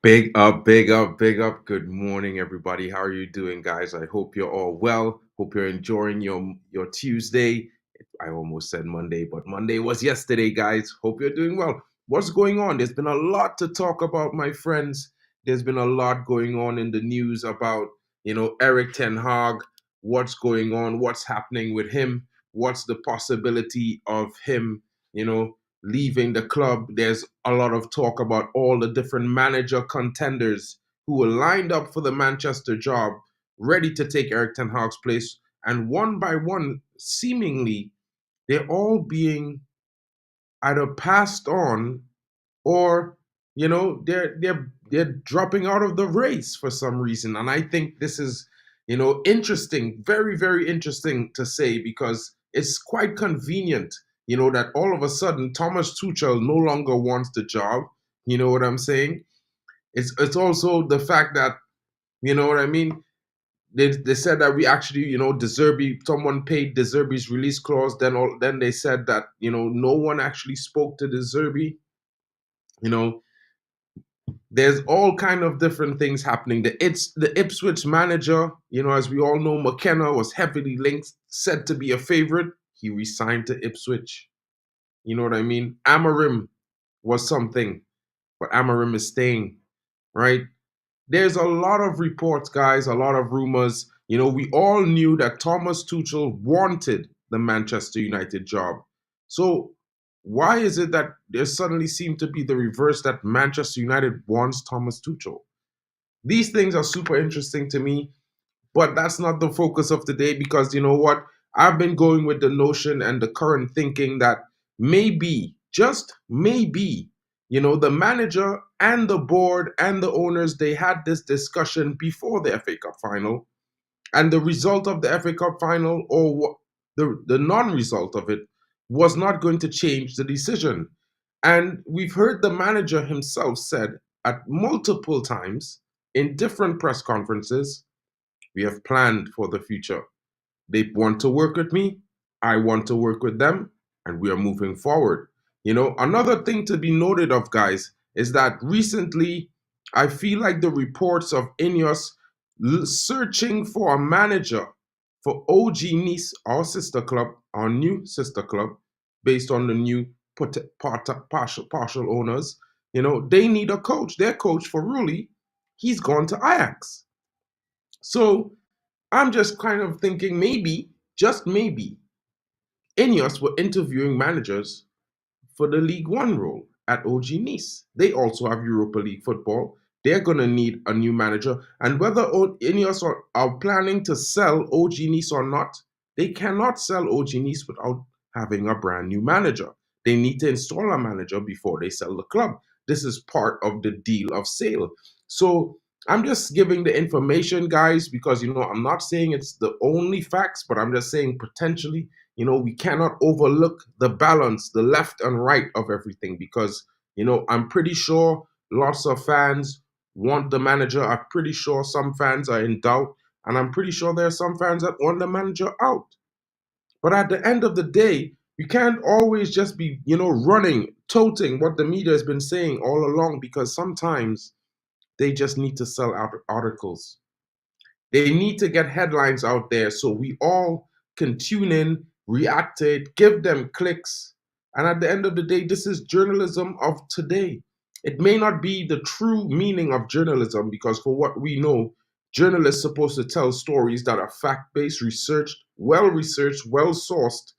Big up, big up, big up. Good morning, everybody. How are you doing, guys? I hope you're all well. Hope you're enjoying your Tuesday. I almost said Monday, but Monday was yesterday, guys. Hope you're doing well. What's going on? There's been a lot to talk about, my friends. There's been a lot going on in the news about, Eric Ten Hag, what's going on, what's happening with him, what's the possibility of him, leaving the club. There's a lot of talk about all the different manager contenders who were lined up for the Manchester job, ready to take Eric Ten Hag's place. And one by one, seemingly, they're all being either passed on or, they're dropping out of the race for some reason. And I think this is, interesting, very, very interesting to say, because it's quite convenient that all of a sudden Thomas Tuchel no longer wants the job. You know what I'm saying? It's also the fact that, you know what I mean? They said that we actually, someone paid De Zerbi's release clause. Then they said that, no one actually spoke to De Zerbi. There's all kind of different things happening. The Ipswich manager, as we all know, McKenna was heavily linked, said to be a favorite. He resigned to Ipswich. You know what I mean? Amarim was something, but Amarim is staying, right? There's a lot of reports, guys, a lot of rumors. We all knew that Thomas Tuchel wanted the Manchester United job. So why is it that there suddenly seemed to be the reverse, that Manchester United wants Thomas Tuchel? These things are super interesting to me, but that's not the focus of today, because you know what? I've been going with the notion and the current thinking that maybe, just maybe, the manager and the board and the owners, they had this discussion before the FA Cup final, and the result of the FA Cup final, or the non-result of it, was not going to change the decision. And we've heard the manager himself said at multiple times in different press conferences, we have planned for the future. They want to work with me, I want to work with them, and we are moving forward. Another thing to be noted of, guys, is that recently I feel like the reports of Ineos searching for a manager for OG Nice, our sister club, our new sister club, based on the new partial owners. They need a coach. Their coach for Rulli, he's gone to Ajax. So I'm just kind of thinking, maybe, just maybe, Ineos were interviewing managers for the League One role at OG Nice. They also have Europa League football. They're going to need a new manager. And whether Ineos are planning to sell OG Nice or not, they cannot sell OG Nice without having a brand new manager. They need to install a manager before they sell the club. This is part of the deal of sale. So I'm just giving the information, guys, because, I'm not saying it's the only facts, but I'm just saying potentially, we cannot overlook the balance, the left and right of everything, because, I'm pretty sure lots of fans want the manager. I'm pretty sure some fans are in doubt, and I'm pretty sure there are some fans that want the manager out. But at the end of the day, you can't always just be, running, toting what the media has been saying all along, because sometimes they just need to sell out articles. They need to get headlines out there so we all can tune in, react to it, give them clicks. And at the end of the day, this is journalism of today. It may not be the true meaning of journalism, because for what we know, journalists are supposed to tell stories that are fact-based, researched, well-sourced,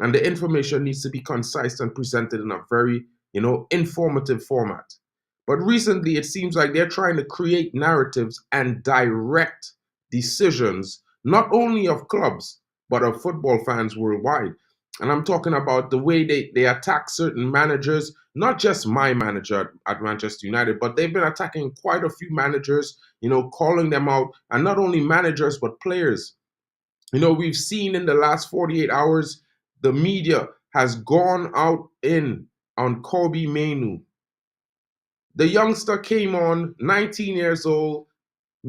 and the information needs to be concise and presented in a very, informative format. But recently, it seems like they're trying to create narratives and direct decisions, not only of clubs, but of football fans worldwide. And I'm talking about the way they attack certain managers. not just my manager at Manchester United, but they've been attacking quite a few managers, calling them out, and not only managers, but players. We've seen in the last 48 hours, the media has gone out in on Kobe Mainu. The youngster came on, 19 years old,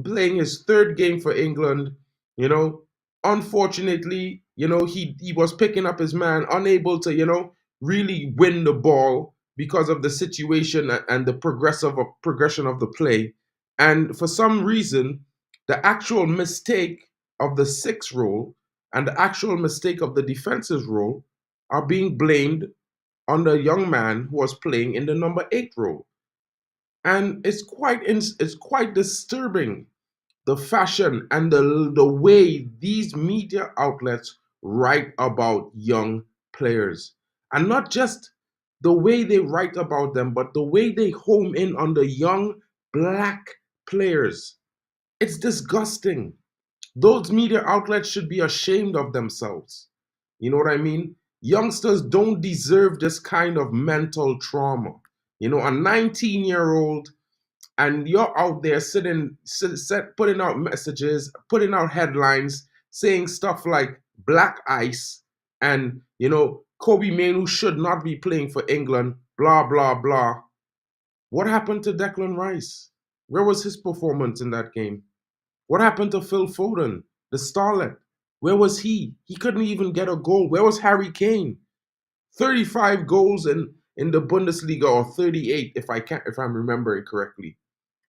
playing his third game for England. You know, Unfortunately, he was picking up his man, unable to, really win the ball because of the situation and the progression of the play. And for some reason, the actual mistake of the sixth role and the actual mistake of the defensive role are being blamed on the young man who was playing in the number 8 role. And it's quite disturbing, the fashion and the way these media outlets write about young players. And not just the way they write about them, but the way they home in on the young black players. It's disgusting. Those media outlets should be ashamed of themselves. You know what I mean? Youngsters don't deserve this kind of mental trauma. A 19-year-old, and you're out there putting out messages, putting out headlines, saying stuff like black ice, and Kobe Mainu should not be playing for England, blah blah blah. What happened to Declan Rice? Where was his performance in that game? What happened to Phil Foden, the starlet? Where was he? He couldn't even get a goal. Where was Harry Kane? 35 goals in the Bundesliga, or 38 if I'm remembering correctly.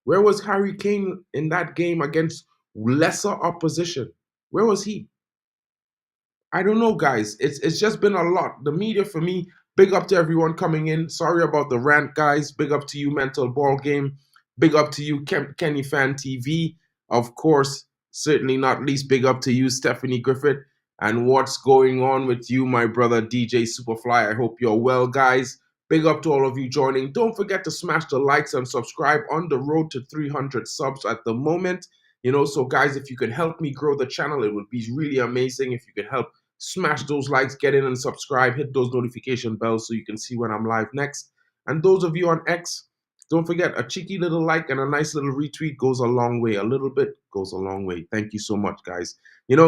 Where was Harry Kane in that game against lesser opposition? Where was he? I don't know, guys. It's just been a lot. The media for me. Big up to everyone coming in. Sorry about the rant, guys. Big up to you, Mental Ball Game. Big up to you, Kenny Fan TV. Of course, certainly not least, big up to you, Stephanie Griffith. And what's going on with you, my brother DJ Superfly? I hope you're well, guys. Big up to all of you joining. Don't forget to smash the likes and subscribe, on the road to 300 subs at the moment. So guys, if you could help me grow the channel, it would be really amazing if you could help smash those likes, get in and subscribe, hit those notification bells so you can see when I'm live next. And those of you on X, don't forget, a cheeky little like and a nice little retweet goes a long way. A little bit goes a long way. Thank you so much, guys. And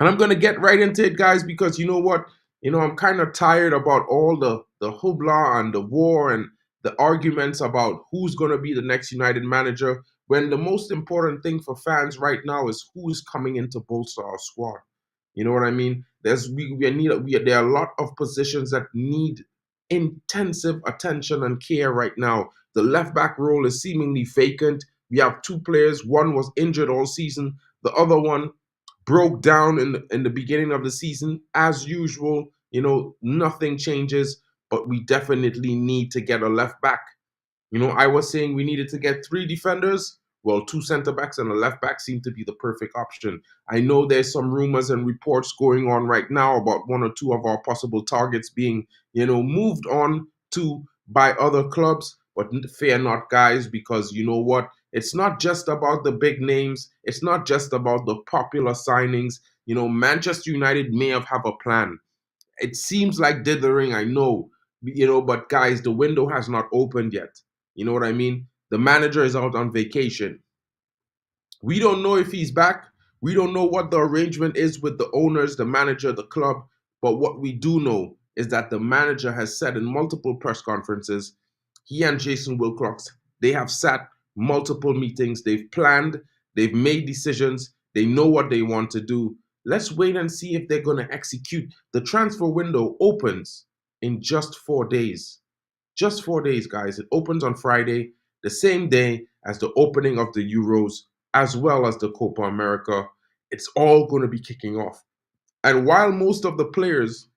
I'm going to get right into it, guys, because you know what? I'm kind of tired about all the hoopla and the war and the arguments about who's going to be the next United manager, when the most important thing for fans right now is who is coming in to bolster our squad. You know what I mean? There are a lot of positions that need intensive attention and care right now. The left back role is seemingly vacant. We have two players. One was injured all season. The other one broke down in the beginning of the season. As usual, nothing changes, but we definitely need to get a left back. I was saying we needed to get 3 defenders. Well, 2 center backs and a left back seem to be the perfect option. I know there's some rumors and reports going on right now about 1 or 2 of our possible targets being, moved on to by other clubs. But fear not, guys, because you know what? It's not just about the big names. It's not just about the popular signings. Manchester United may have a plan. It seems like dithering, I know, but guys, the window has not opened yet. You know what I mean? The manager is out on vacation. We don't know if he's back. We don't know what the arrangement is with the owners, the manager, the club. But what we do know is that the manager has said in multiple press conferences, he and Jason Wilcox, they have sat multiple meetings. They've planned. They've made decisions. They know what they want to do. Let's wait and see if they're going to execute. The transfer window opens in just 4 days. Just 4 days, guys. It opens on Friday, the same day as the opening of the Euros, as well as the Copa America. It's all going to be kicking off. And while most of the players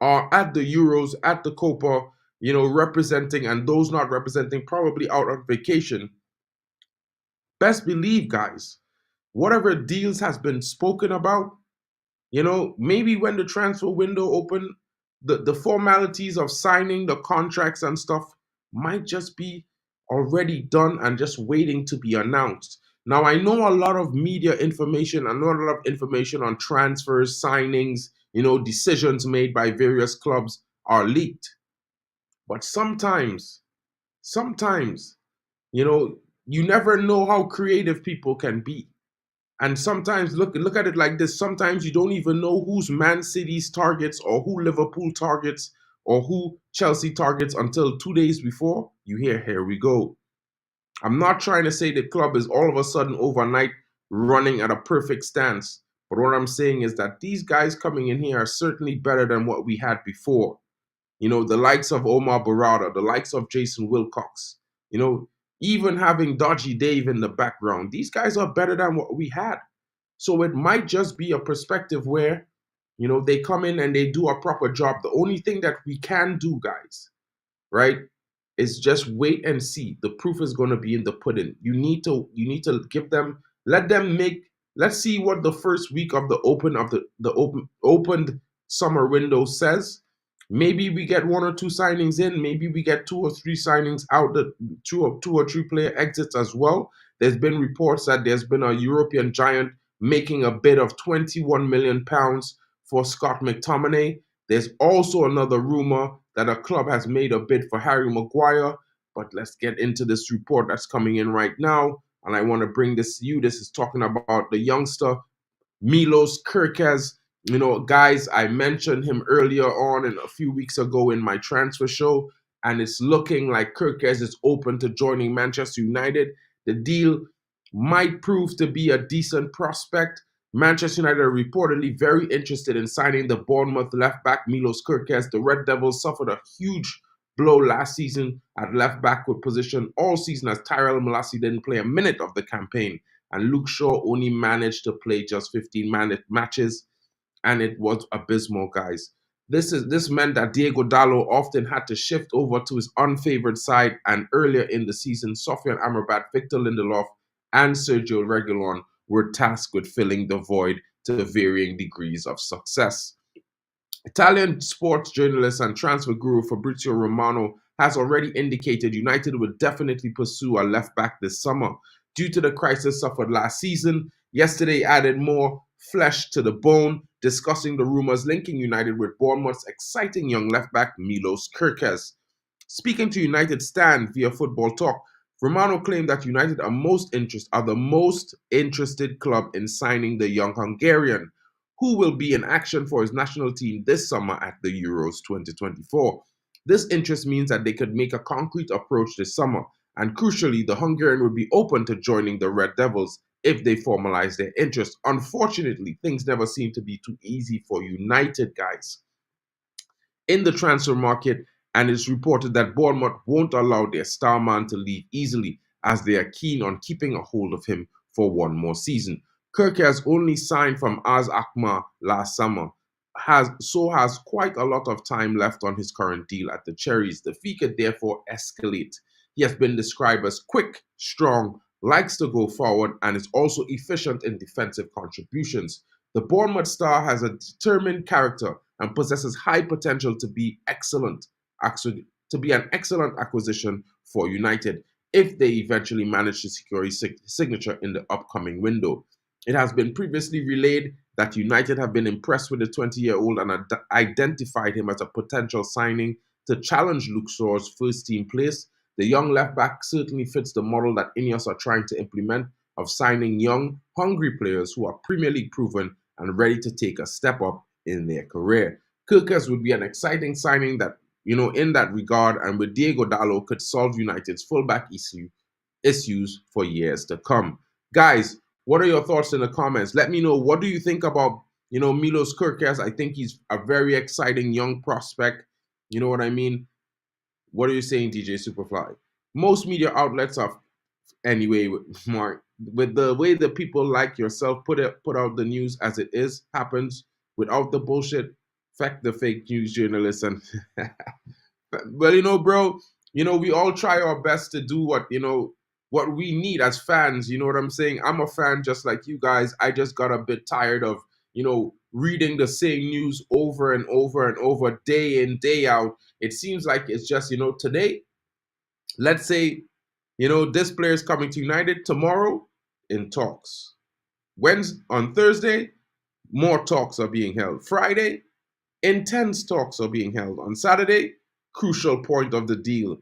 are at the Euros, at the Copa, representing, and those not representing probably out on vacation, best believe, guys, whatever deals has been spoken about, maybe when the transfer window open, the formalities of signing the contracts and stuff might just be already done and just waiting to be announced. Now, I know a lot of media information, I know a lot of information on transfers, signings, decisions made by various clubs are leaked. But sometimes, you know, you never know how creative people can be. And sometimes look at it like this. Sometimes you don't even know who's Man City's targets or who Liverpool targets or who Chelsea targets until 2 days before you hear, here we go. I'm not trying to say the club is all of a sudden overnight running at a perfect stance. But what I'm saying is that these guys coming in here are certainly better than what we had before. You know, the likes of Omar Barada, the likes of Jason Wilcox, you know, even having Dodgy Dave in the background. These guys are better than what we had. So it might just be a perspective where, you know, they come in and they do a proper job. The only thing that we can do, guys, right, is just wait and see. The proof is going to be in the pudding. You need to give them, let them make. Let's see what the first week of the opened summer window says. Maybe we get one or two signings in. Maybe we get two or three signings out. The two or three player exits as well. There's been reports that there's been a European giant making a bid of £21 million for Scott McTominay. There's also another rumor that a club has made a bid for Harry Maguire. But let's get into this report that's coming in right now. And I want to bring this to you. This is talking about the youngster Milos Kerkez. You know, guys, I mentioned him earlier on and a few weeks ago in my transfer show, and it's looking like Kerkez is open to joining Manchester United. The deal might prove to be a decent prospect. Manchester United are reportedly very interested in signing the Bournemouth left back Milos Kerkez. The Red Devils suffered a huge blow last season at left backward position all season as Tyrell Malacia didn't play a minute of the campaign and Luke Shaw only managed to play just 15 matches, and it was abysmal, guys. This meant that Diego Dallo often had to shift over to his unfavored side, and earlier in the season, Sofian Amrabat, Victor Lindelof, and Sergio Reguilon were tasked with filling the void to varying degrees of success. Italian sports journalist and transfer guru Fabrizio Romano has already indicated United will definitely pursue a left back this summer. Due to the crisis suffered last season, yesterday added more flesh to the bone, discussing the rumors linking United with Bournemouth's exciting young left back Milos Kerkez. Speaking to United Stand via Football Talk, Romano claimed that United are the most interested club in signing the young Hungarian, who will be in action for his national team this summer at the Euros 2024. This interest means that they could make a concrete approach this summer, and crucially, the Hungarian would be open to joining the Red Devils if they formalize their interest. Unfortunately, things never seem to be too easy for United, guys. In the transfer market, and it's reported that Bournemouth won't allow their star man to leave easily as they are keen on keeping a hold of him for one more season. Kirk has only signed from AZ Alkmaar last summer, has quite a lot of time left on his current deal at the Cherries. The fee could therefore escalate. He has been described as quick, strong, likes to go forward, and is also efficient in defensive contributions. The Bournemouth star has a determined character and possesses high potential to be an excellent acquisition for United if they eventually manage to secure his signature in the upcoming window. It has been previously relayed that United have been impressed with the 20-year-old and identified him as a potential signing to challenge Luke Shaw's first-team place. The young left-back certainly fits the model that Ineos are trying to implement of signing young, hungry players who are Premier League proven and ready to take a step up in their career. Kirkers would be an exciting signing that, in that regard, and with Diego Dallo could solve United's fullback issues for years to come. Guys, what are your thoughts in the comments? Let me know. What do you think about, Milos Kerkez? I think he's a very exciting young prospect. You know what I mean? What are you saying, DJ Superfly? Most media outlets are, anyway, Mark, with the way the people like yourself put out the news as it happens without the bullshit. Fact the fake news journalists and well, bro, we all try our best to do what we need as fans. You know what I'm saying? I'm a fan just like you guys. I just got a bit tired of, reading the same news over and over and over, day in, day out. It seems like it's just, today, let's say, this player is coming to United tomorrow in talks. On Thursday, more talks are being held. Friday, intense talks are being held. On Saturday, crucial point of the deal.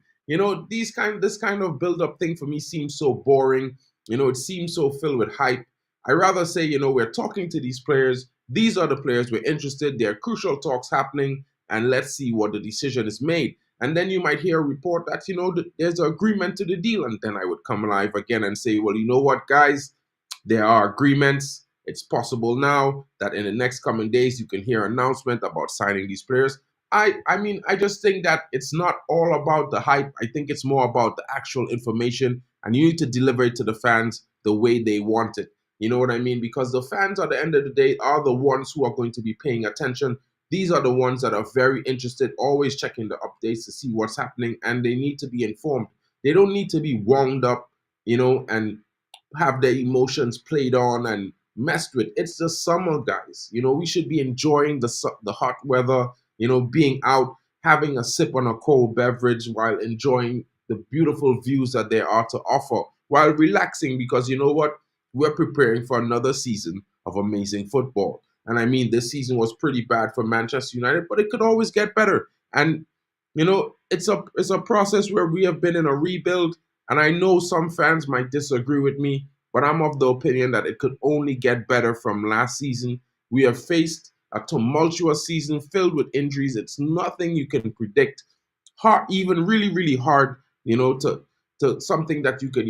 This kind of build-up thing for me seems so boring. It seems so filled with hype. I rather say, we're talking to these players. These are the players we're interested. There are crucial talks happening, and let's see what the decision is made. And then you might hear a report that, there's an agreement to the deal. And then I would come live again and say, well, you know what, guys? There are agreements. It's possible now that in the next coming days, you can hear an announcement about signing these players. I just think that it's not all about the hype. I think it's more about the actual information, and you need to deliver it to the fans the way they want it. You know what I mean? Because the fans at the end of the day are the ones who are going to be paying attention. These are the ones that are very interested, always checking the updates to see what's happening, and they need to be informed. They don't need to be wound up, and have their emotions played on and messed with. It's the summer, guys. We should be enjoying the hot weather, being out, having a sip on a cold beverage while enjoying the beautiful views that there are to offer, while relaxing, because you know what? We're preparing for another season of amazing football. And I mean, this season was pretty bad for Manchester United, but it could always get better. And it's a process where we have been in a rebuild, and I know some fans might disagree with me, but I'm of the opinion that it could only get better from last season. We have faced a tumultuous season filled with injuries. It's nothing you can predict. Hard, even really, really hard, to something that you could,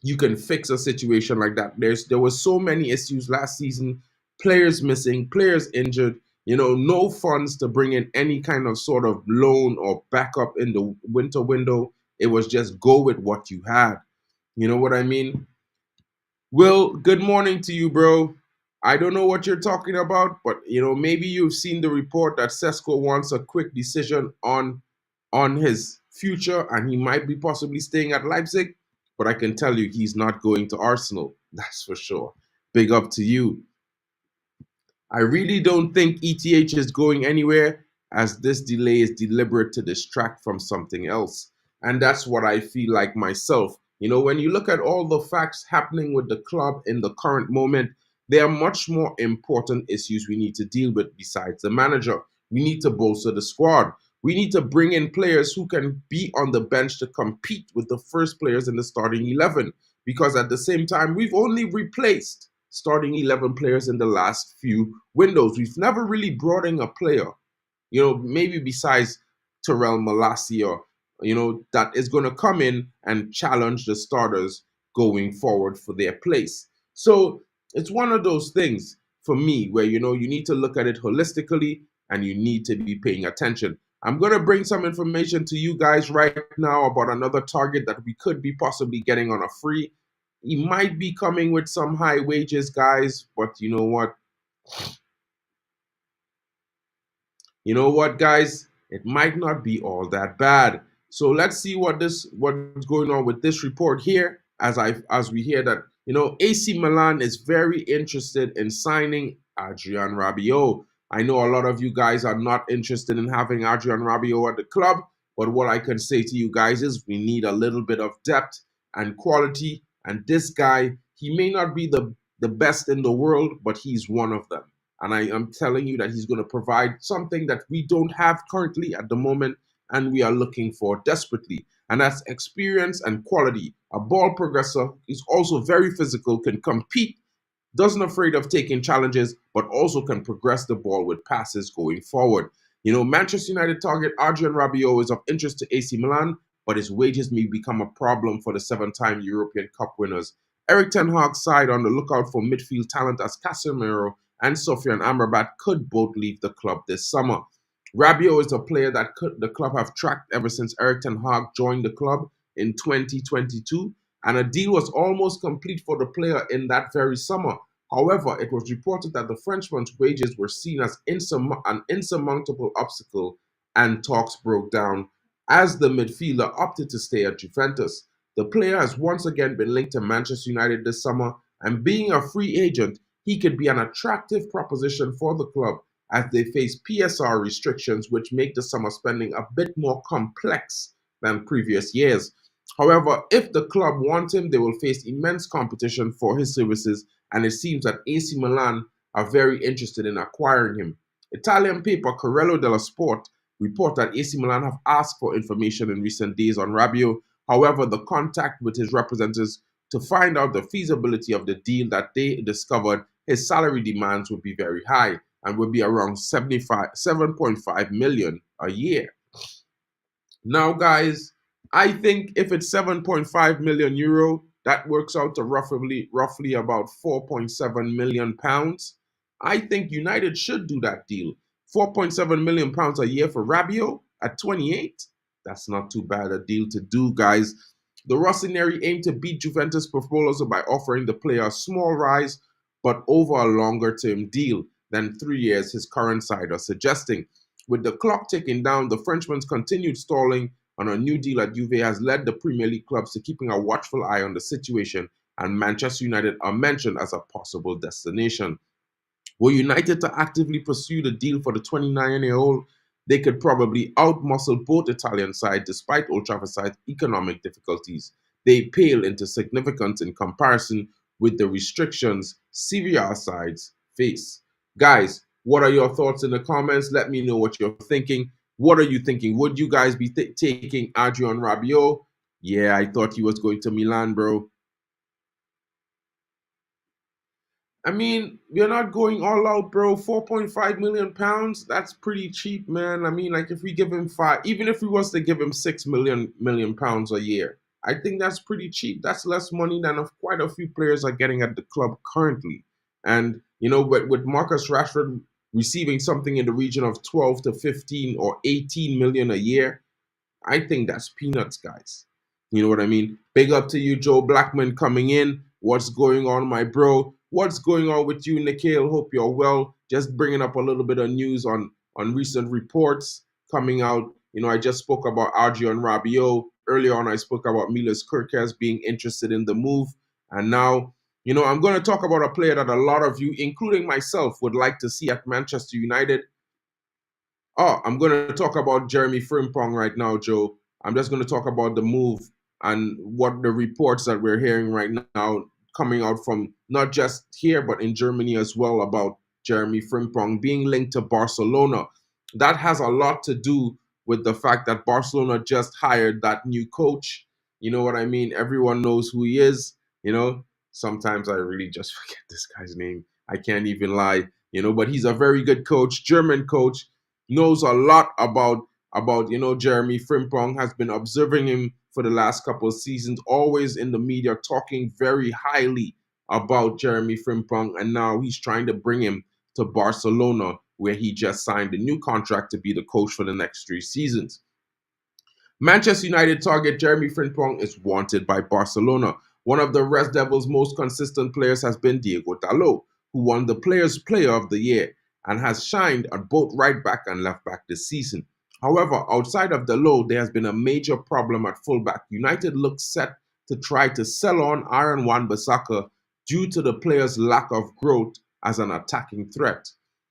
you can fix a situation like that. There was so many issues last season, players missing, players injured, no funds to bring in any kind of sort of loan or backup in the winter window. It was just go with what you had. You know what I mean? Will, good morning to you, bro. I don't know what you're talking about, but maybe you've seen the report that Sesko wants a quick decision on his future, and he might be possibly staying at Leipzig. But I can tell you, he's not going to Arsenal. That's for sure. Big up to you. I really don't think ETH is going anywhere, as this delay is deliberate to distract from something else. And that's what I feel like myself. When you look at all the facts happening with the club in the current moment, there are much more important issues we need to deal with besides the manager. We need to bolster the squad. We need to bring in players who can be on the bench to compete with the first players in the starting 11. Because at the same time, we've only replaced starting 11 players in the last few windows. We've never really brought in a player, maybe besides Terrell Malacia, that is going to come in and challenge the starters going forward for their place. So it's one of those things for me where, you need to look at it holistically and you need to be paying attention. I'm going to bring some information to you guys right now about another target that we could be possibly getting on a free. He might be coming with some high wages, guys, but you know what? You know what, guys? It might not be all that bad. So let's see what's going on with this report here. As we hear that, AC Milan is very interested in signing Adrian Rabiot. I know a lot of you guys are not interested in having Adrian Rabiot at the club, but what I can say to you guys is we need a little bit of depth and quality. And this guy, he may not be the best in the world, but he's one of them. And I am telling you that he's going to provide something that we don't have currently at the moment, and we are looking for desperately. And that's experience and quality. A ball progressor is also very physical, can compete, doesn't afraid of taking challenges, but also can progress the ball with passes going forward. Manchester United target Adrian Rabiot is of interest to AC Milan, but his wages may become a problem for the seven-time European Cup winners. Eric Ten Hag's side on the lookout for midfield talent as Casemiro and Sofian Amrabat could both leave the club this summer. Rabiot is a player that the club have tracked ever since Eric Ten Hag joined the club in 2022, and a deal was almost complete for the player in that very summer. However, it was reported that the Frenchman's wages were seen as an insurmountable obstacle, and talks broke down as the midfielder opted to stay at Juventus. The player has once again been linked to Manchester United this summer, and being a free agent, he could be an attractive proposition for the club as they face PSR restrictions, which make the summer spending a bit more complex than previous years. However, if the club want him, they will face immense competition for his services, and it seems that AC Milan are very interested in acquiring him. Italian paper Corriere dello Sport report that AC Milan have asked for information in recent days on Rabiot. However, the contact with his representatives to find out the feasibility of the deal that they discovered his salary demands would be very high and would be around 7.5 million a year. Now, guys, I think if it's 7.5 million euro, that works out to roughly about 4.7 million pounds. I think United should do that deal. 4.7 million pounds a year for Rabiot at 28. That's not too bad a deal to do, guys. The Rossoneri aim to beat Juventus' proposal by offering the player a small rise, but over a longer term deal than 3 years his current side are suggesting. With the clock ticking down, the Frenchman's continued stalling on a new deal at Juve has led the Premier League clubs to keeping a watchful eye on the situation, and Manchester United are mentioned as a possible destination. Were United to actively pursue the deal for the 29-year-old, they could probably outmuscle both Italian sides despite Old Trafford side's economic difficulties. They pale into significance in comparison with the restrictions Serie A sides face. Guys, what are your thoughts in the comments? Let me know what you're thinking. What are you thinking? Would you guys be taking Adrian Rabiot? Yeah, I thought he was going to Milan, bro. I mean, you're not going all out, bro. 4.5 million pounds, that's pretty cheap, man. I mean, like if we give him five, even if we was to give him 6 million pounds a year, I think that's pretty cheap. That's less money than quite a few players are getting at the club currently. And you know, with Marcus Rashford receiving something in the region of 12 to 15 or 18 million a year, I think that's peanuts, guys. You know what I mean? Big up to you, Joe Blackman, coming in. What's going on, my bro? What's going on with you, Nikhil? Hope you're well. Just bringing up a little bit of news on recent reports coming out. You know, I just spoke about Adrian Rabiot. Earlier on, I spoke about Milos Kerkez being interested in the move. And now, you know, I'm going to talk about a player that a lot of you, including myself, would like to see at Manchester United. Oh, I'm going to talk about Jeremy Frimpong right now, Joe. I'm just going to talk about the move and what the reports that we're hearing right now coming out from not just here, but in Germany as well about Jeremy Frimpong being linked to Barcelona. That has a lot to do with the fact that Barcelona just hired that new coach. You know what I mean? Everyone knows who he is. You know, sometimes I really just forget this guy's name. I can't even lie. You know, but he's a very good coach, German coach, knows a lot about Jeremy Frimpong, has been observing him for the last couple of seasons, always in the media talking very highly about Jeremy Frimpong, and now he's trying to bring him to Barcelona, where he just signed a new contract to be the coach for the next 3 seasons. Manchester United target Jeremy Frimpong is wanted by Barcelona. One of the Red Devils' most consistent players has been Diego Dalot, who won the Players' Player of the Year and has shined at both right back and left back this season. However, outside of Dalot, there has been a major problem at fullback. United looks set to try to sell on Aaron Wan-Bissaka due to the player's lack of growth as an attacking threat.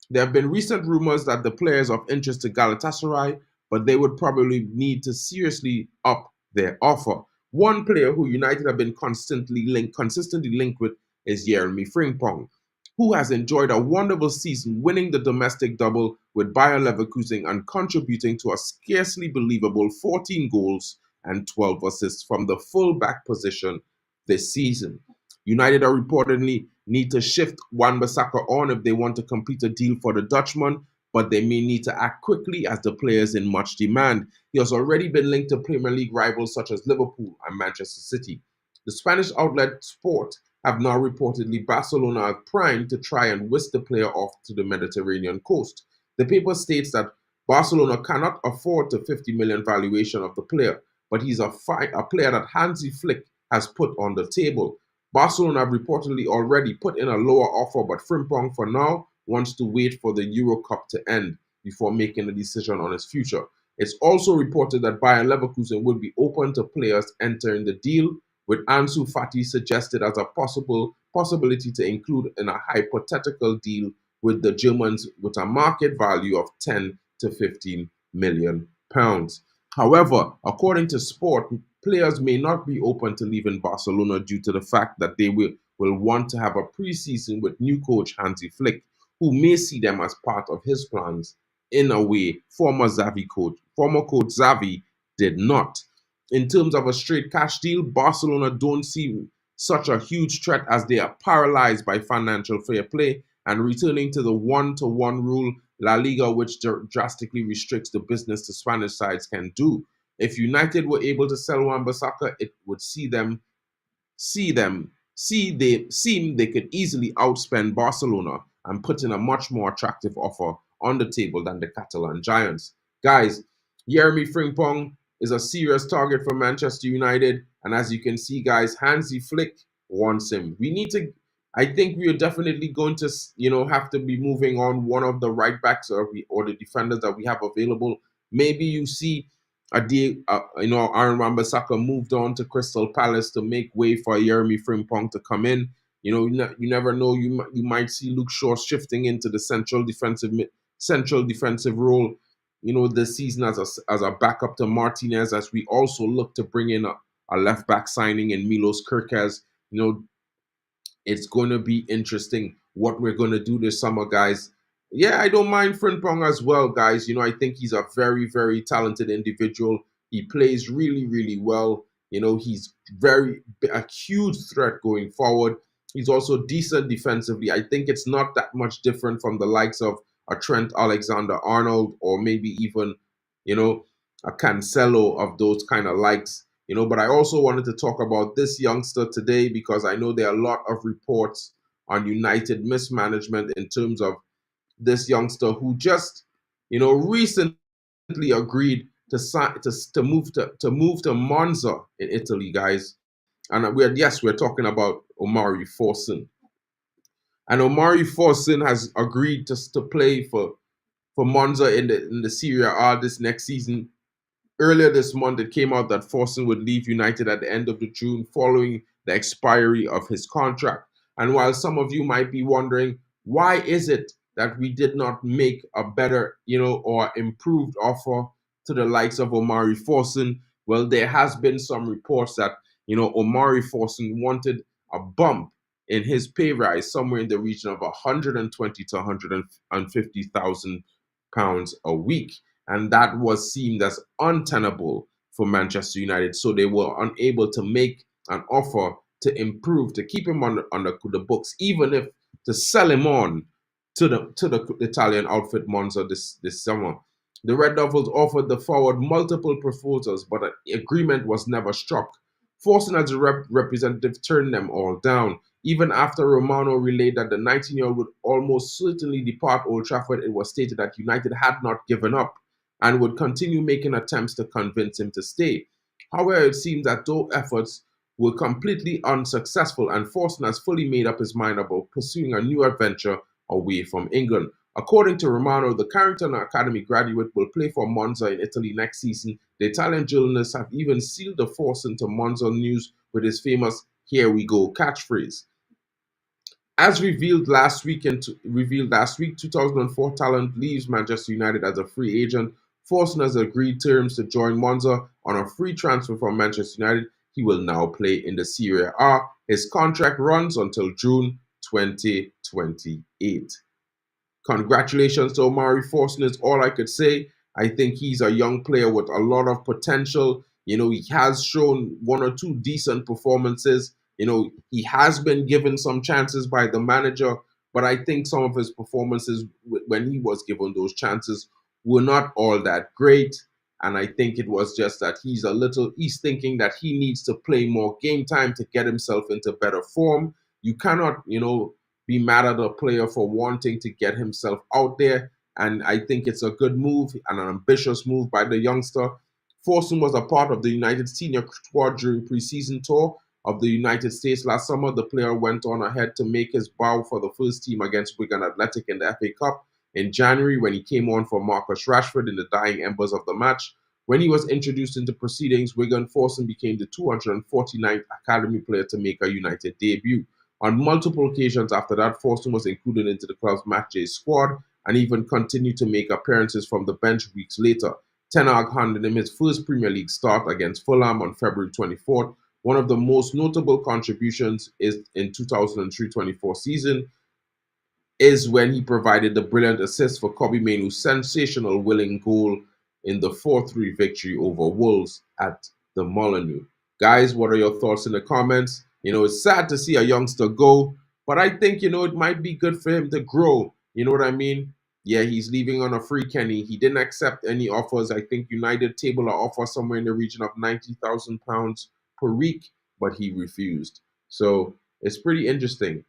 There have been recent rumors that the player is of interest to Galatasaray, but they would probably need to seriously up their offer. One player who United have been consistently linked with is Jeremy Frimpong, who has enjoyed a wonderful season, winning the domestic double with Bayer Leverkusen and contributing to a scarcely believable 14 goals and 12 assists from the full-back position this season. United are reportedly need to shift Wan-Bissaka on if they want to complete a deal for the Dutchman, but they may need to act quickly as the player is in much demand. He has already been linked to Premier League rivals such as Liverpool and Manchester City. The Spanish outlet Sport have now reportedly Barcelona are primed to try and whisk the player off to the Mediterranean coast. The paper states that Barcelona cannot afford the 50 million valuation of the player, but he's a player that Hansi Flick has put on the table. Barcelona have reportedly already put in a lower offer, but Frimpong for now wants to wait for the Euro Cup to end before making a decision on his future. It's also reported that Bayer Leverkusen would be open to players entering the deal, with Ansu Fati suggested as a possibility to include in a hypothetical deal with the Germans with a market value of 10 to 15 million pounds. However, according to Sport, players may not be open to leaving Barcelona due to the fact that they will want to have a preseason with new coach Hansi Flick, who may see them as part of his plans in a way former coach Xavi did not. In terms of a straight cash deal, Barcelona don't seem such a huge threat as they are paralyzed by financial fair play and returning to the one-to-one rule La Liga, which drastically restricts the business the Spanish sides can do. If United were able to sell Wan-Bissaka, it would seem they could easily outspend Barcelona and put in a much more attractive offer on the table than the Catalan giants. Guys, Jeremy Frimpong is a serious target for Manchester United, and as you can see, guys, Hansi Flick wants him. We need to. I think we are definitely going to, have to be moving on one of the right backs or the defenders that we have available. Maybe you see Aaron Wan-Bissaka moved on to Crystal Palace to make way for Jeremy Frimpong to come in. You never know. You might see Luke Shaw shifting into the central defensive role. This season as a backup to Martinez, as we also look to bring in a left back signing in Milos Kerkez. It's going to be interesting what we're going to do this summer, guys. Yeah, I don't mind Frimpong as well, guys. I think he's a very, very talented individual. He plays really, really well. He's a huge threat going forward. He's also decent defensively. I think it's not that much different from the likes of a Trent Alexander-Arnold or maybe even, a Cancelo of those kind of likes. But I also wanted to talk about this youngster today because I know there are a lot of reports on United mismanagement in terms of this youngster who just, recently agreed to move to Monza in Italy, guys. And we're talking about Omari Forson. And Omari Forson has agreed to play for Monza in the Serie A this next season. Earlier this month, it came out that Forson would leave United at the end of June following the expiry of his contract. And while some of you might be wondering, why is it that we did not make a better, or improved offer to the likes of Omari Forson? Well, there has been some reports that, Omari Forson wanted a bump in his pay rise somewhere in the region of 120 to 150,000 pounds a week. And that was seen as untenable for Manchester United. So they were unable to make an offer to improve, to keep him on the books, even if to sell him on to the Italian outfit Monza this summer. The Red Devils offered the forward multiple proposals, but an agreement was never struck. Forcing as a representative turned them all down. Even after Romano relayed that the 19-year-old would almost certainly depart Old Trafford, it was stated that United had not given up and would continue making attempts to convince him to stay. However, it seems that those efforts were completely unsuccessful and Forson has fully made up his mind about pursuing a new adventure away from England. According to Romano, the Carrington Academy graduate will play for Monza in Italy next season. The Italian journalists have even sealed the Forson to Monza news with his famous "Here we go" catchphrase. As revealed last week, 2004 talent leaves Manchester United as a free agent. Forson has agreed terms to join Monza on a free transfer from Manchester United. He will now play in the Serie A. His contract runs until June 2028. Congratulations to Omari Forson is all I could say. I think he's a young player with a lot of potential. He has shown one or two decent performances. He has been given some chances by the manager, but I think some of his performances when he was given those chances were not all that great. And I think it was just that he's thinking that he needs to play more game time to get himself into better form. You cannot, be mad at a player for wanting to get himself out there. And I think it's a good move and an ambitious move by the youngster. Forson was a part of the United senior squad during preseason tour of the United States last summer. The player went on ahead to make his bow for the first team against Wigan Athletic in the FA Cup in January when he came on for Marcus Rashford in the dying embers of the match. When he was introduced into proceedings, Wigan Forson became the 249th academy player to make a United debut. On multiple occasions after that, Forson was included into the club's matchday squad and even continued to make appearances from the bench weeks later. Ten Hag handed him his first Premier League start against Fulham on February 24th. One of the most notable contributions is in 2003-24 season, is when he provided the brilliant assist for Kobe Mainoo's sensational winning goal in the 4-3 victory over Wolves at the Molineux. Guys, what are your thoughts in the comments? It's sad to see a youngster go, but I think, it might be good for him to grow. You know what I mean? Yeah, he's leaving on a free, Kenny. He didn't accept any offers. I think United tabled an offer somewhere in the region of £90,000 per week, but he refused. So it's pretty interesting.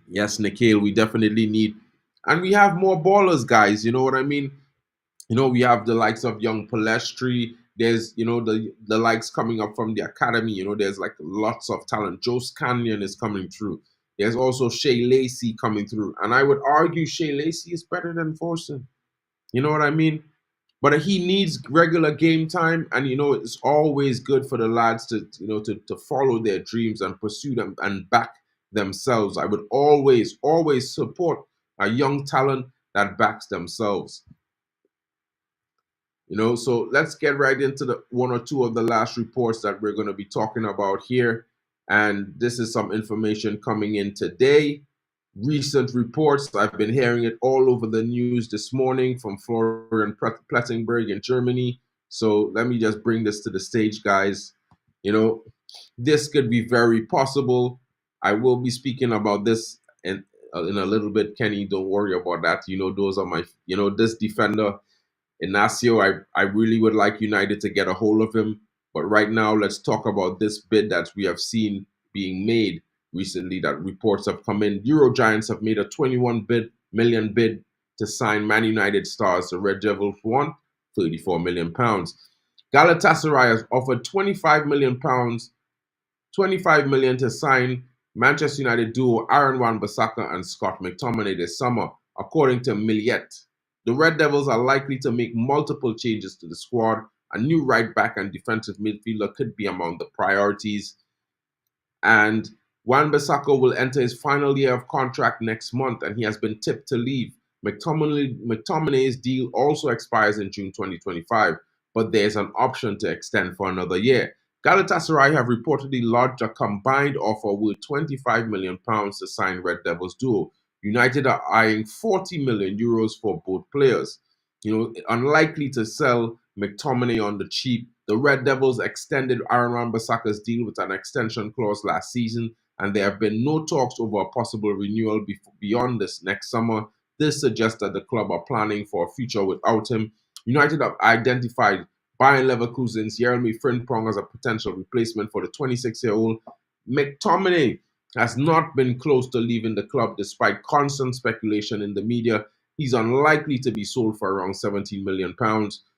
Yes, Nikhil, we definitely need, and we have more ballers, guys. You know what I mean? We have the likes of young Palestri. There's, the likes coming up from the academy. There's like lots of talent. Joe Scanlon is coming through. There's also Shea Lacey coming through. And I would argue Shea Lacey is better than Forson. You know what I mean? But he needs regular game time, and it's always good for the lads to to follow their dreams and pursue them and back themselves. I would always support a young talent that backs themselves. So let's get right into the one or two of the last reports that we're going to be talking about here. And this is some information coming in today. Recent reports, I've been hearing it all over the news this morning from Florian Plettenberg in Germany. So let me just bring this to the stage, guys. This could be very possible. I will be speaking about this in a little bit, Kenny. Don't worry about that. Those are my, this defender Inacio, I really would like United to get a hold of him. But right now, let's talk about this bid that we have seen being made recently, that reports have come in. Euro Giants have made a 21 million bid to sign Man United stars. The Red Devils want £34 million. Galatasaray has offered £25 million, 25 million to sign Manchester United duo Aaron Wan-Bissaka and Scott McTominay this summer, according to Millet. The Red Devils are likely to make multiple changes to the squad. A new right back and defensive midfielder could be among the priorities. And Wan-Bissaka will enter his final year of contract next month, and he has been tipped to leave. McTominay's deal also expires in June 2025, but there's an option to extend for another year. Galatasaray have reportedly lodged a combined offer worth £25 million to sign Red Devils duo. United are eyeing €40 million for both players. Unlikely to sell McTominay on the cheap. The Red Devils extended Aaron Wan-Bissaka's deal with an extension clause last season, and there have been no talks over a possible renewal beyond this next summer. This suggests that the club are planning for a future without him. United have identified Bayern Leverkusen's Jeremy Frimpong as a potential replacement for the 26-year-old. McTominay has not been close to leaving the club despite constant speculation in the media. He's unlikely to be sold for around £17 million.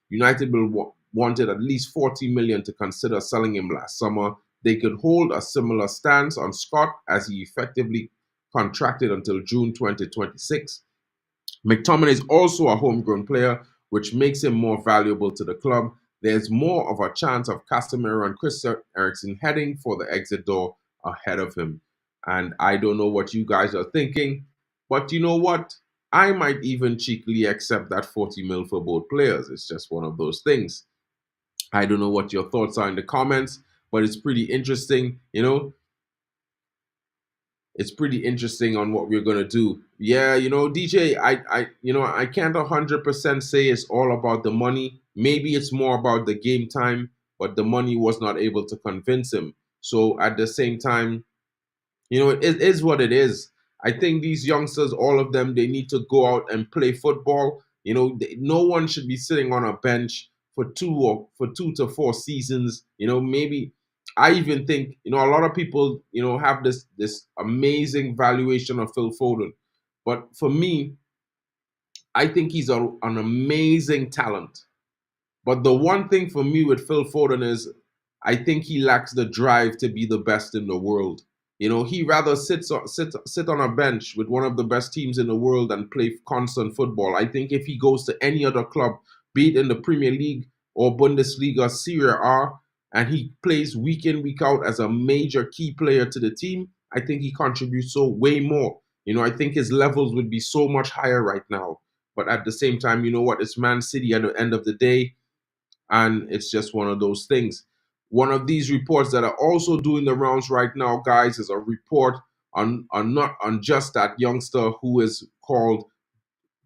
United will wanted at least £40 million to consider selling him last summer. They could hold a similar stance on Scott, as he effectively contracted until June 2026. McTominay is also a homegrown player, which makes him more valuable to the club. There's more of a chance of Casemiro and Chris Eriksen heading for the exit door ahead of him. And I don't know what you guys are thinking, but you know what? I might even cheekily accept that 40 mil for both players. It's just one of those things. I don't know what your thoughts are in the comments, but it's pretty interesting, It's pretty interesting on what we're gonna do. Yeah, DJ, I can't 100% say it's all about the money. Maybe it's more about the game time, but the money was not able to convince him. So at the same time, it is what it is. I think these youngsters, all of them, they need to go out and play football. No one should be sitting on a bench for 2 to 4 seasons. Maybe I even think, a lot of people, have this amazing valuation of Phil Foden. But for me, I think he's an amazing talent. But the one thing for me with Phil Foden is I think he lacks the drive to be the best in the world. He rather sit on a bench with one of the best teams in the world and play constant football. I think if he goes to any other club, be it in the Premier League or Bundesliga, Serie A, and he plays week in, week out as a major key player to the team, I think he contributes so way more. I think his levels would be so much higher right now. But at the same time, you know what? It's Man City at the end of the day, and it's just one of those things. One of these reports that are also doing the rounds right now, guys, is a report not on just that youngster who is called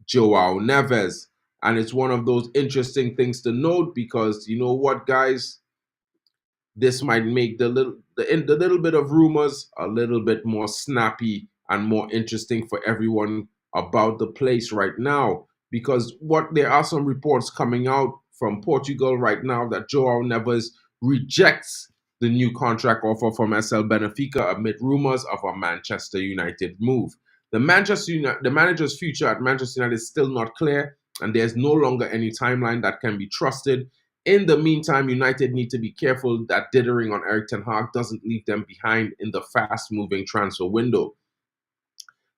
Joao Neves. And it's one of those interesting things to note because you know what, guys, this might make the little bit of rumors a little bit more snappy and more interesting for everyone about the place right now. Because what there are some reports coming out from Portugal right now that Joao Neves rejects the new contract offer from SL Benfica amid rumors of a Manchester United move. The manager's future at Manchester United is still not clear, and there's no longer any timeline that can be trusted. In the meantime, United need to be careful that dithering on Erik ten Hag doesn't leave them behind in the fast-moving transfer window.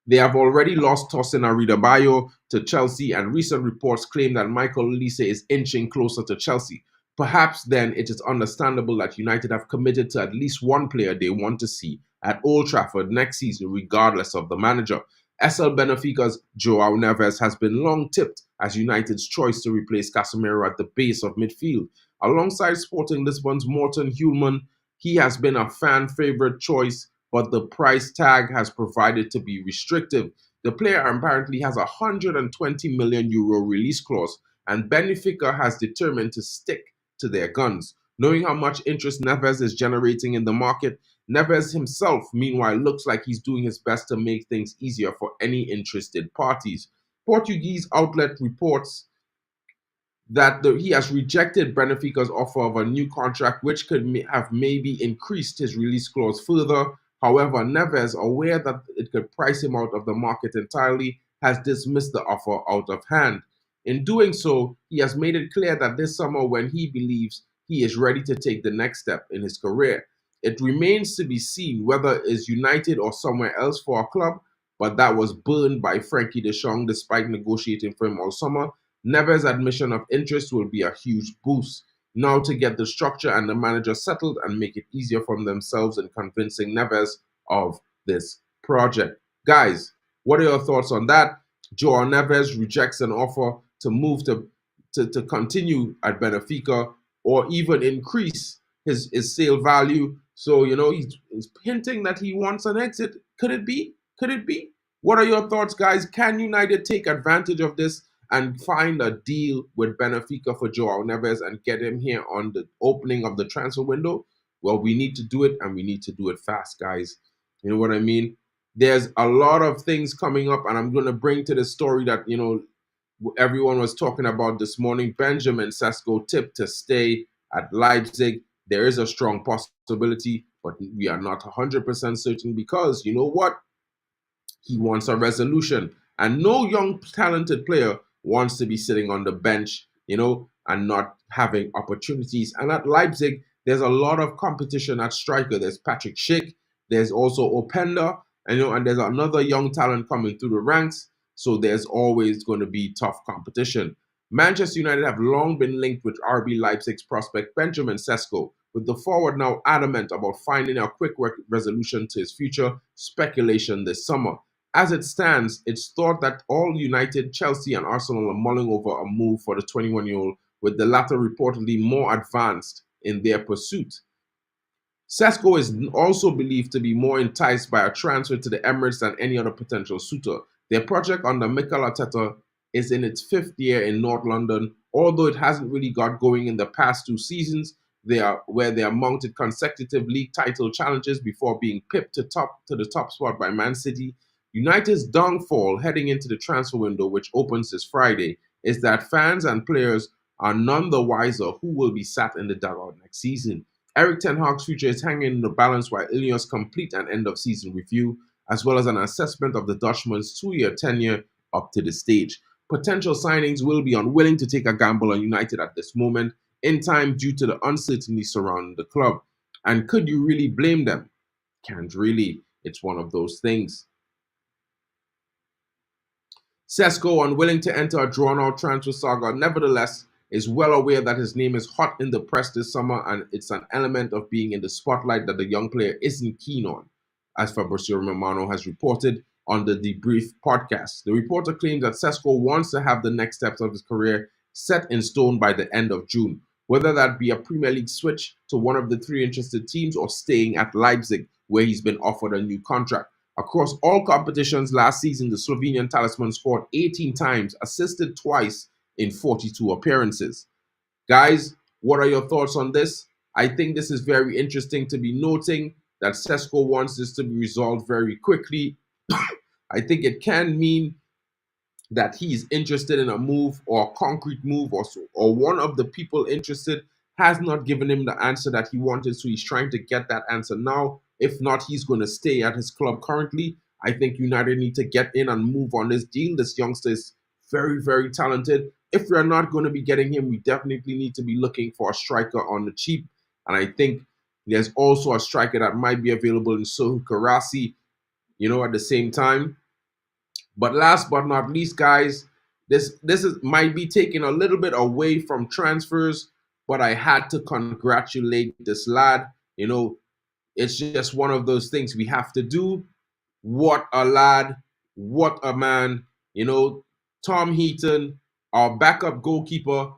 They have already lost Tosin Adebayo to Chelsea, and recent reports claim that Michael Olise is inching closer to Chelsea. Perhaps then it is understandable that United have committed to at least one player they want to see at Old Trafford next season, regardless of the manager. SL Benfica's Joao Neves has been long tipped as United's choice to replace Casemiro at the base of midfield. Alongside Sporting Lisbon's Morten Hulman, he has been a fan favourite choice, but the price tag has provided to be restrictive. The player apparently has a €120 million release clause, and Benfica has determined to stick to their guns. Knowing how much interest Neves is generating in the market, Neves himself, meanwhile, looks like he's doing his best to make things easier for any interested parties. Portuguese outlet reports that he has rejected Benfica's offer of a new contract, which could have maybe increased his release clause further. However, Neves, aware that it could price him out of the market entirely, has dismissed the offer out of hand. In doing so, he has made it clear that this summer, when he believes he is ready to take the next step in his career, it remains to be seen whether it is United or somewhere else for a club, but that was burned by Frankie de Jong despite negotiating for him all summer. Neves' admission of interest will be a huge boost. Now to get the structure and the manager settled and make it easier for themselves in convincing Neves of this project. Guys, what are your thoughts on that? Joao Neves rejects an offer to move to continue at Benfica or even increase his sale value. So, you know, he's hinting that he wants an exit. Could it be? Could it be? What are your thoughts, guys? Can United take advantage of this and find a deal with Benfica for Joao Neves and get him here on the opening of the transfer window? Well, we need to do it, and we need to do it fast, guys. You know what I mean? There's a lot of things coming up, and I'm going to bring to the story that, you know, everyone was talking about this morning. Benjamin Sesko tipped to stay at Leipzig. There is a strong possibility, but we are not 100% certain because, you know what? He wants a resolution. And no young, talented player wants to be sitting on the bench, you know, and not having opportunities. And at Leipzig, there's a lot of competition at striker. There's Patrick Schick, there's also Openda, and, you know, and there's another young talent coming through the ranks. So there's always going to be tough competition. Manchester United have long been linked with RB Leipzig's prospect Benjamin Sesko, with the forward now adamant about finding a quick resolution to his future speculation this summer. As it stands, it's thought that all United, Chelsea, and Arsenal are mulling over a move for the 21-year-old, with the latter reportedly more advanced in their pursuit. Sesko is also believed to be more enticed by a transfer to the Emirates than any other potential suitor. Their project under Mikel Arteta is in its fifth year in North London, although it hasn't really got going in the past 2 seasons, where they are mounted consecutive league title challenges before being pipped to the top spot by Man City. United's downfall heading into the transfer window, which opens this Friday, is that fans and players are none the wiser who will be sat in the dugout next season. Erik ten Hag's future is hanging in the balance while Ineos complete an end-of-season review, as well as an assessment of the Dutchman's 2-year tenure up to the stage. Potential signings will be unwilling to take a gamble on United at this moment in time due to the uncertainty surrounding the club. And could you really blame them? Can't really. It's one of those things. Sesko, unwilling to enter a drawn-out transfer saga, nevertheless is well aware that his name is hot in the press this summer, and it's an element of being in the spotlight that the young player isn't keen on, as Fabrizio Romano has reported on the Debrief podcast. The reporter claims that Sesko wants to have the next steps of his career set in stone by the end of June, whether that be a Premier League switch to one of the 3 interested teams or staying at Leipzig, where he's been offered a new contract. Across all competitions last season, the Slovenian talisman scored 18 times, assisted twice in 42 appearances. Guys, what are your thoughts on this? I think this is very interesting to be noting that Sesko wants this to be resolved very quickly. I think it can mean that he's interested in a move or a concrete move, or one of the people interested has not given him the answer that he wanted, so he's trying to get that answer now. If not, he's going to stay at his club currently. I think United need to get in and move on this deal. This youngster is very, very talented. If we're not going to be getting him, we definitely need to be looking for a striker on the cheap. And I think there's also a striker that might be available in Sohu Karasi, at the same time. But last but not least, guys, this might be taking a little bit away from transfers, but I had to congratulate this lad. It's just one of those things we have to do. What a lad, what a man. Tom Heaton, our backup goalkeeper,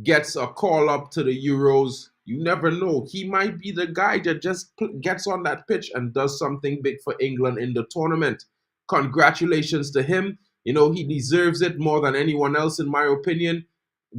gets a call up to the Euros. You never know. He might be the guy that just gets on that pitch and does something big for England in the tournament. Congratulations to him. He deserves it more than anyone else, in my opinion.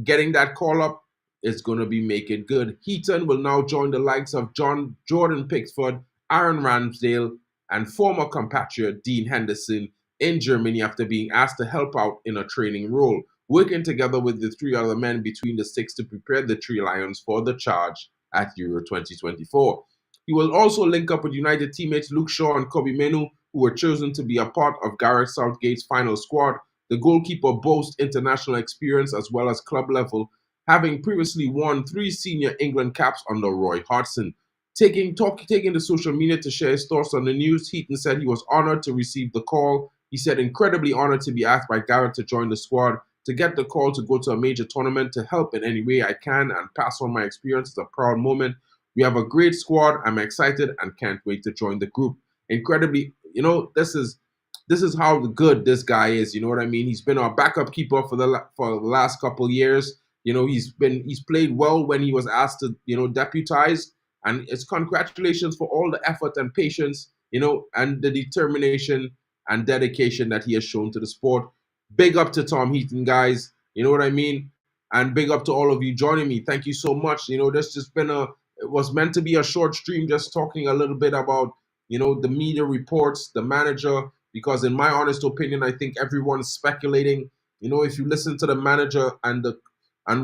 Getting that call up is going to be make it good. Heaton will now join the likes of Jordan Pickford, Aaron Ramsdale, and former compatriot Dean Henderson in Germany after being asked to help out in a training role, working together with the three other men between the six to prepare the Three Lions for the charge at Euro 2024. He will also link up with United teammates Luke Shaw and Kobe Menu, who were chosen to be a part of Gareth Southgate's final squad. The goalkeeper boasts international experience as well as club level, having previously won 3 senior England caps under Roy Hodgson. Taking to social media to share his thoughts on the news, Heaton said he was honored to receive the call. He said, incredibly honored to be asked by Gareth to join the squad, to get the call to go to a major tournament, to help in any way I can and pass on my experience is a proud moment. We have a great squad. I'm excited and can't wait to join the group. Incredibly, this is how good this guy is. You know what I mean? He's been our backup keeper for the last couple years. He's played well when he was asked to deputize, and it's congratulations for all the effort and patience, and the determination and dedication that he has shown to the sport. Big up to Tom Heaton, guys. You know what I mean? And big up to all of you joining me. Thank you so much. This just been it was meant to be a short stream, just talking a little bit about, the media reports, the manager, because in my honest opinion, I think everyone's speculating. If you listen to the manager and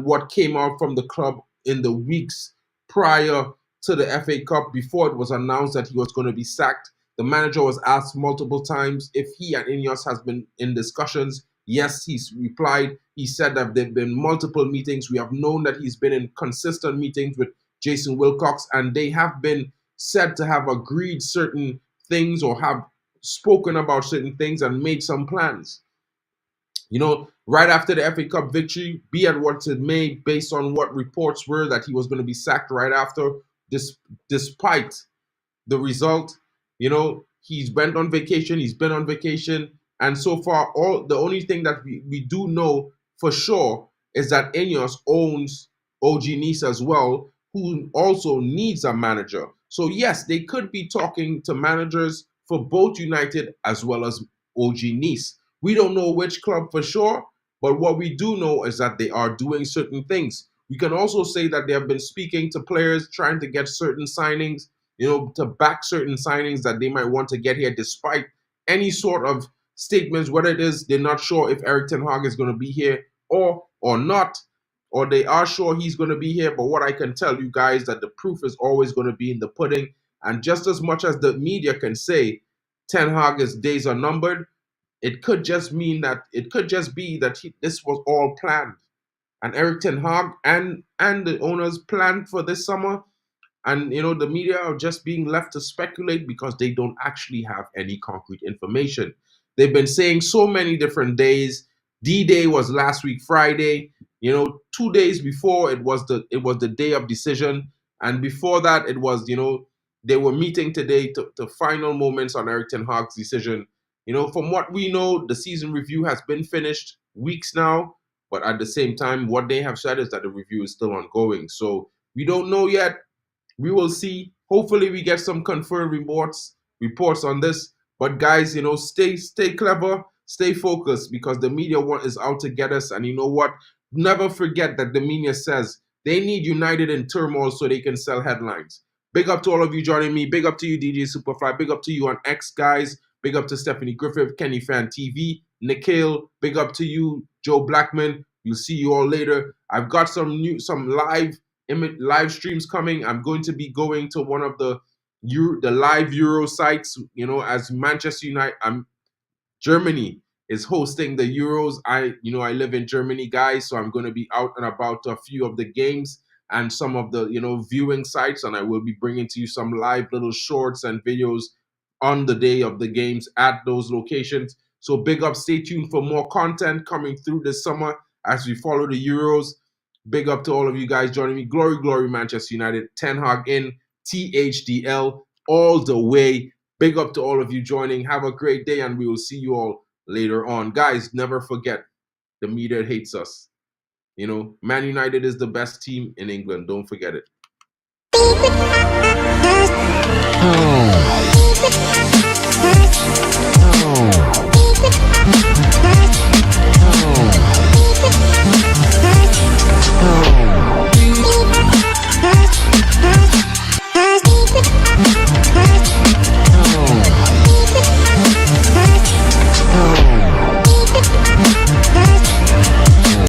what came out from the club in the weeks prior to the FA Cup, before it was announced that he was going to be sacked, the manager was asked multiple times if he and Ineos has been in discussions. Yes, he's replied. He said that there have been multiple meetings. We have known that he's been in consistent meetings with Jason Wilcox, and they have been said to have agreed certain things or have spoken about certain things and made some plans. Right after the FA Cup victory, be it what it may, based on what reports were that he was going to be sacked right after, despite the result, he's been on vacation, and so far, the only thing that we do know for sure is that Ineos owns OG Nice as well, who also needs a manager. So yes, they could be talking to managers for both United as well as OG Nice. We don't know which club for sure, but what we do know is that they are doing certain things. We can also say that they have been speaking to players, trying to get certain signings, to back certain signings that they might want to get here, despite any sort of statements, whether it is they're not sure if Erik ten Hag is going to be here or not, or they are sure he's going to be here. But what I can tell you guys, that the proof is always going to be in the pudding. And just as much as the media can say Ten Hag's days are numbered, it could just be that this was all planned. And Erik ten Hag and the owners planned for this summer. And, the media are just being left to speculate because they don't actually have any concrete information. They've been saying so many different days. D-Day was last week, Friday. 2 days before it was the day of decision. And before that, it was, they were meeting today to final moments on Erik ten Hag's decision. From what we know, the season review has been finished weeks now. But at the same time, what they have said is that the review is still ongoing. So we don't know yet. We will see. Hopefully, we get some confirmed reports on this. But guys, you know, stay clever, stay focused, because the media is out to get us. And you know what? Never forget that the media says they need United in turmoil so they can sell headlines. Big up to all of you joining me. Big up to you, DJ Superfly. Big up to you on X, guys. Big up to Stephanie Griffith, Kenny Fan TV, Nikhil. Big up to you, Joe Blackman. We'll see you all later. I've got some live streams coming. I'm going to be going to one of the live Euro sites, you know, as Manchester United. Germany is hosting the Euros. I live in Germany, guys, so I'm going to be out and about to a few of the games and some of the, you know, viewing sites, and I will be bringing to you some live little shorts and videos on the day of the games at those locations. So big up, stay tuned for more content coming through this summer as we follow the Euros. Big up to all of you guys joining me. Glory, glory, Manchester United. Ten Hag in, THDL all the way. Big up to all of you joining. Have a great day, and we will see you all later on. Guys, never forget, the media hates us. You know, Man United is the best team in England. Don't forget it.